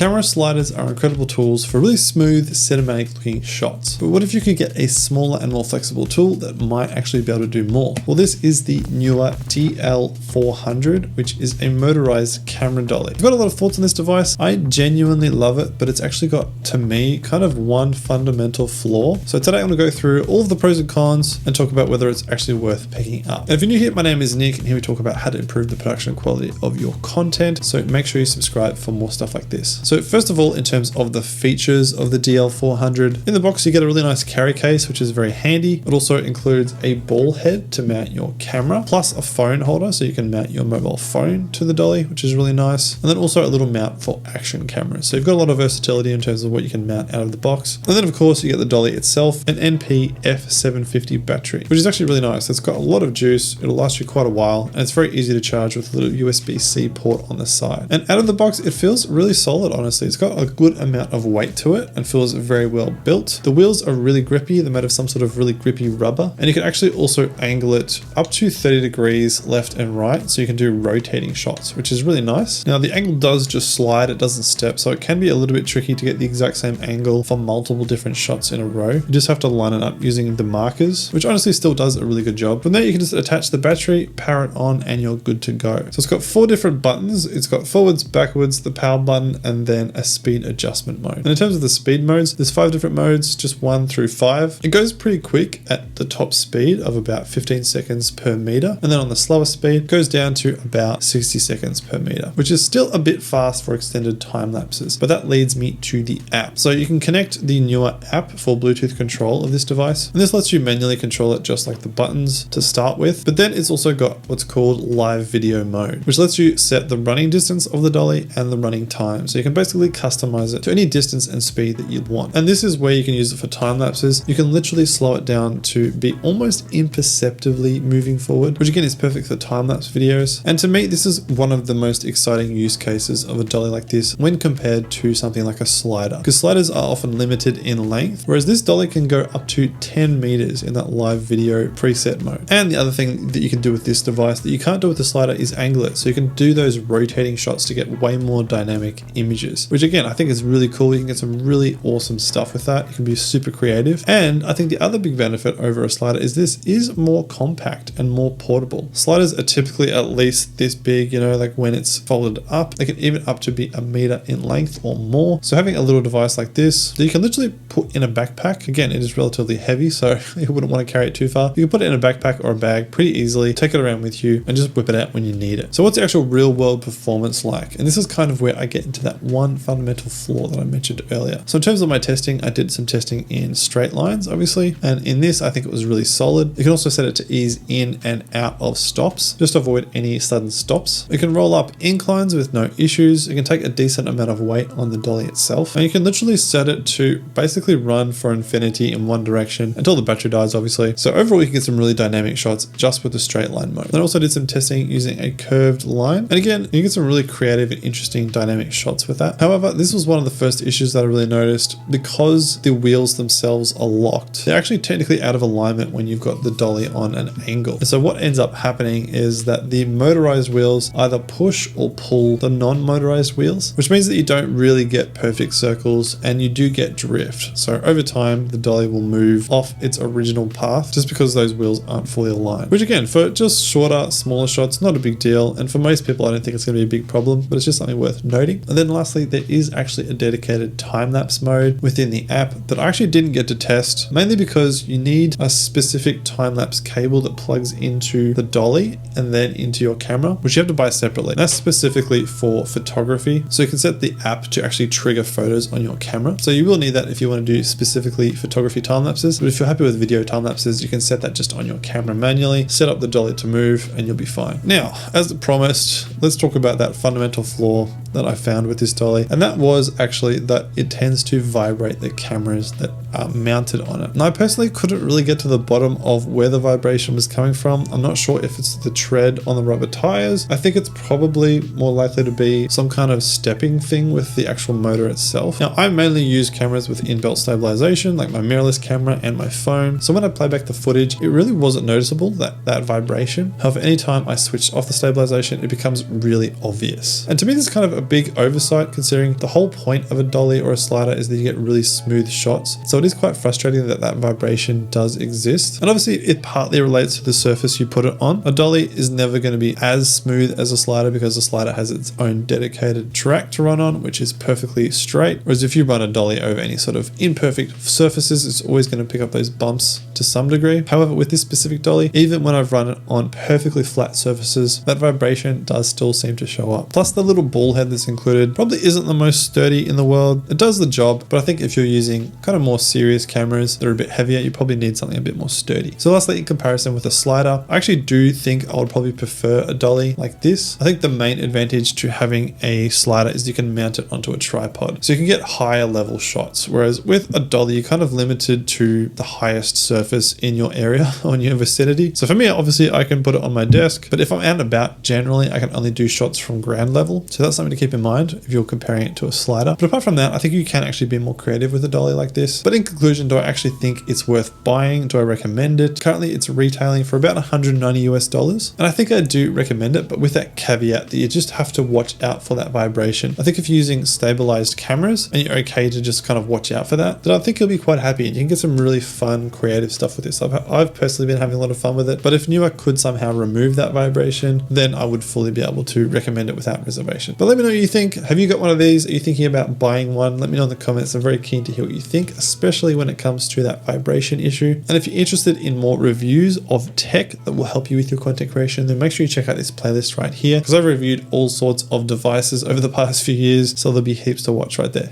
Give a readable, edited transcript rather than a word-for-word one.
camera sliders are incredible tools for really smooth cinematic looking shots. But what if you could get a smaller and more flexible tool that might actually be able to do more? Well, this is the Neewer DL400, which is a motorized camera dolly. I've got a lot of thoughts on this device. I genuinely love it, but it's actually got, to me, kind of one fundamental flaw. So today I'm going to go through all of the pros and cons and talk about whether it's actually worth picking up. And if you're new here, my name is Nick, and here we talk about how to improve the production quality of your content. So make sure you subscribe for more stuff like this. So first of all, in terms of the features of the DL400, in the box you get a really nice carry case, which is very handy. It also includes a ball head to mount your camera, plus a phone holder so you can mount your mobile phone to the dolly, which is really nice. And then also a little mount for action cameras. So you've got a lot of versatility in terms of what you can mount out of the box. And then of course you get the dolly itself, an NP F750 battery, which is actually really nice. It's got a lot of juice. It'll last you quite a while, and it's very easy to charge with a little USB-C port on the side. And out of the box, it feels really solid, honestly. It's got a good amount of weight to it and feels very well built. The wheels are really grippy. They're made of some sort of really grippy rubber, and you can actually also angle it up to 30 degrees left and right, so you can do rotating shots, which is really nice. Now the angle does just slide, it doesn't step, so it can be a little bit tricky to get the exact same angle for multiple different shots in a row. You just have to line it up using the markers, which honestly still does a really good job. From there you can just attach the battery, power it on, and you're good to go. So it's got 4 different buttons. It's got forwards, backwards, the power button, and then a speed adjustment mode. And in terms of the speed modes, there's 5 different modes, just 1 through 5. It goes pretty quick at the top speed of about 15 seconds per meter, and then on the slower speed it goes down to about 60 seconds per meter, which is still a bit fast for extended time lapses. But that leads me to the app. So you can connect the Neewer app for Bluetooth control of this device, and this lets you manually control it just like the buttons to start with. But then it's also got what's called live video mode, which lets you set the running distance of the dolly and the running time. So you can basically customize it to any distance and speed that you want. And this is where you can use it for time lapses. You can literally slow it down to be almost imperceptibly moving forward, which again is perfect for time lapse videos. And to me, this is one of the most exciting use cases of a dolly like this when compared to something like a slider, because sliders are often limited in length, whereas this dolly can go up to 10 meters in that live video preset mode. And the other thing that you can do with this device that you can't do with the slider is angle it. So you can do those rotating shots to get way more dynamic images, which again, I think is really cool. You can get some really awesome stuff with that. You can be super creative. And I think the other big benefit over a slider is this is more compact and more portable. Sliders are typically at least this big, you know, like when it's folded up, they can even up to be a meter in length or more. So having a little device like this that you can literally put in a backpack, again, it is relatively heavy, so you wouldn't want to carry it too far. You can put it in a backpack or a bag pretty easily, take it around with you, and just whip it out when you need it. So what's the actual real world performance like? And this is kind of where I get into that one fundamental flaw that I mentioned earlier. So in terms of my testing, I did some testing in straight lines, obviously, and in this, I think it was really solid. You can also set it to ease in and out of stops, just to avoid any sudden stops. You can roll up inclines with no issues. You can take a decent amount of weight on the dolly itself, and you can literally set it to basically run for infinity in one direction until the battery dies, obviously. So overall, you can get some really dynamic shots just with the straight line mode. I also did some testing using a curved line, and again, you get some really creative and interesting dynamic shots with that. However, this was one of the first issues that I really noticed. Because the wheels themselves are locked, they're actually technically out of alignment when you've got the dolly on an angle. And so what ends up happening is that the motorized wheels either push or pull the non-motorized wheels, which means that you don't really get perfect circles and you do get drift. So over time, the dolly will move off its original path just because those wheels aren't fully aligned, which again, for just shorter, smaller shots, not a big deal. And for most people, I don't think it's going to be a big problem, but it's just something worth noting. And then lastly, there is actually a dedicated time-lapse mode within the app that I actually didn't get to test, mainly because you need a specific time-lapse cable that plugs into the dolly and then into your camera, which you have to buy separately. That's specifically for photography. So you can set the app to actually trigger photos on your camera. So you will need that if you want to do specifically photography time lapses. But if you're happy with video time lapses, you can set that just on your camera manually, set up the dolly to move, and you'll be fine. Now, as promised, let's talk about that fundamental flaw that I found with this dolly, and that was actually that it tends to vibrate the cameras that are mounted on it. And I personally couldn't really get to the bottom of where the vibration was coming from. I'm not sure if it's the tread on the rubber tires. I think it's probably more likely to be some kind of stepping thing with the actual motor itself. Now, I mainly use cameras with in-belt stabilization, like my mirrorless camera and my phone. So when I play back the footage, it really wasn't noticeable, that vibration. However, anytime I switched off the stabilization, it becomes really obvious. And to me, this is kind of a big oversight considering the whole point of a dolly or a slider is that you get really smooth shots. So it is quite frustrating that that vibration does exist. And obviously it partly relates to the surface you put it on. A dolly is never going to be as smooth as a slider because the slider has its own dedicated track to run on, which is perfectly straight. Whereas if you run a dolly over any sort of imperfect surfaces, it's always going to pick up those bumps to some degree. However, with this specific dolly, even when I've run it on perfectly flat surfaces, that vibration does still seem to show up. Plus the little ball head that's included probably isn't the most sturdy in the world. It does the job, but I think if you're using kind of more serious cameras that are a bit heavier, you probably need something a bit more sturdy. So lastly, in comparison with a slider, I actually do think I would probably prefer a dolly like this. I think the main advantage to having a slider is you can mount it onto a tripod. So you can get higher level shots, whereas with a dolly, you're kind of limited to the highest surface in your area or in your vicinity. So for me, obviously I can put it on my desk, but if I'm out and about, generally I can only do shots from ground level. So that's something to keep in mind if you're comparing it to a slider. But apart from that, I think you can actually be more creative with a dolly like this. But in conclusion, do I actually think it's worth buying? Do I recommend it? Currently it's retailing for about $190 US. And I think I do recommend it, but with that caveat that you just have to watch out for that vibration. I think if you're using stabilized cameras and you're okay to just kind of watch out for that, then I think you'll be quite happy and you can get some really fun, creative stuff with this. I've personally been having a lot of fun with it, but if Neewer could somehow remove that vibration, then I would fully be able to recommend it without reservation. But let me know what you think. Have you got one of these? Are you thinking about buying one? Let me know in the comments. I'm very keen to hear what you think, especially when it comes to that vibration issue. And if you're interested in more reviews of tech that will help you with your content creation, then make sure you check out this playlist right here because I've reviewed all sorts of devices over the past few years, so there'll be heaps to watch right there.